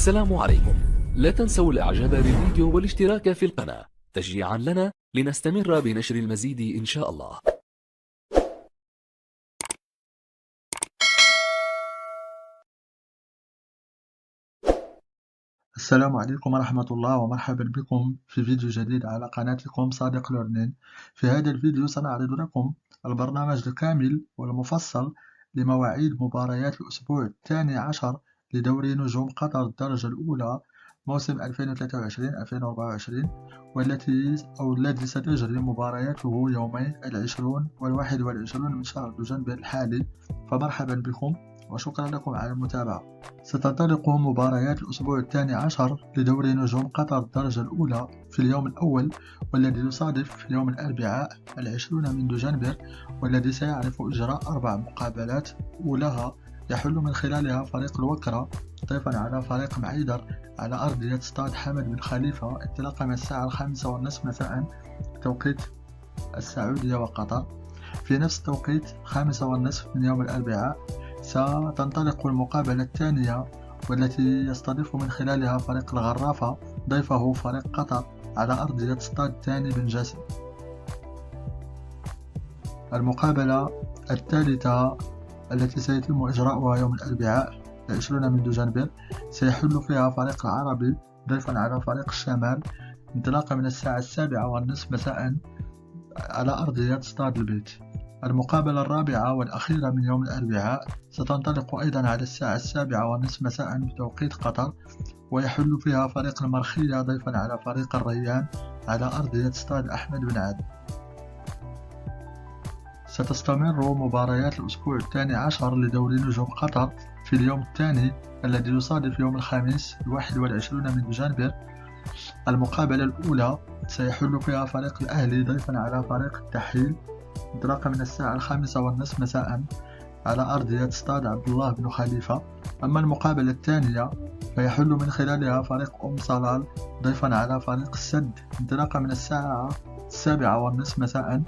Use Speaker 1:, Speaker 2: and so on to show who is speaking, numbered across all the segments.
Speaker 1: السلام عليكم. لا تنسوا الاعجاب بالفيديو والاشتراك في القناة تشجيعا لنا لنستمر بنشر المزيد إن شاء الله.
Speaker 2: السلام عليكم ورحمة الله ومرحبا بكم في فيديو جديد على قناتكم صادق لورنين. في هذا الفيديو سنعرض لكم البرنامج الكامل والمفصل لمواعيد مباريات الأسبوع الثاني عشر لدوري نجوم قطر الدرجة الأولى موسم 2023-2024 والذي ستجري مبارياته يومي 20 و21 من شهر دجنبر الحالي. فمرحبا بكم وشكرا لكم على المتابعة. ستنطلق مباريات الأسبوع الثاني عشر لدوري نجوم قطر الدرجة الأولى في اليوم الأول، والذي يصادف يوم الأربعاء 20 من دجنبر، والذي سيعرف إجراء 4 مقابلات أولها يحل من خلالها فريق الوكرة ضيفا على فريق معيدر على أرضية استاد حمد بن خليفة انطلاقا من الساعة 5:30 مساء توقيت السعودية وقطر. في نفس التوقيت 5:30 من يوم الأربعاء ستنطلق المقابلة الثانية، والتي يستضيف من خلالها فريق الغرافة ضيفه فريق قطر على أرضية استاد ثاني بن جاسم. المقابلة الثالثة التي سيتم إجراؤها يوم الأربعاء 20 من دجنبر سيحل فيها فريق العربي ضيفا على فريق الشمال انطلاقا من الساعة 7:30 مساء على أرضية استاد البيت. المقابلة الرابعة والأخيرة من يوم الأربعاء ستنطلق أيضا على الساعة 7:30 مساء بتوقيت قطر، ويحل فيها فريق المرخية ضيفا على فريق الريان على أرضية استاد أحمد بن عادل. ستستمر مباريات الأسبوع الثاني عشر لدوري نجوم قطر في اليوم الثاني الذي يصادف يوم الخميس 21 من دجنبر. المقابلة الأولى سيحل فيها فريق الأهلي ضيفا على فريق التحيل انطلاقا من الساعة 5:30 مساء على أرضية استاد عبد الله بن خليفة. أما المقابلة الثانية فيحل من خلالها فريق صلال ضيفا على فريق السد انطلاقا من الساعة 7:30 مساء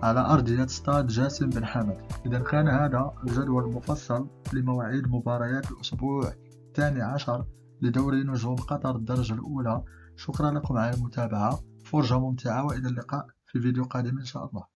Speaker 2: على أرضية استاد جاسم بن حمد. إذا كان هذا الجدول المفصل لمواعيد مباريات الأسبوع الثاني عشر لدوري نجوم قطر الدرجة الأولى. شكرا لكم على المتابعة، فرجة ممتعة، وإلى اللقاء في فيديو قادم إن شاء الله.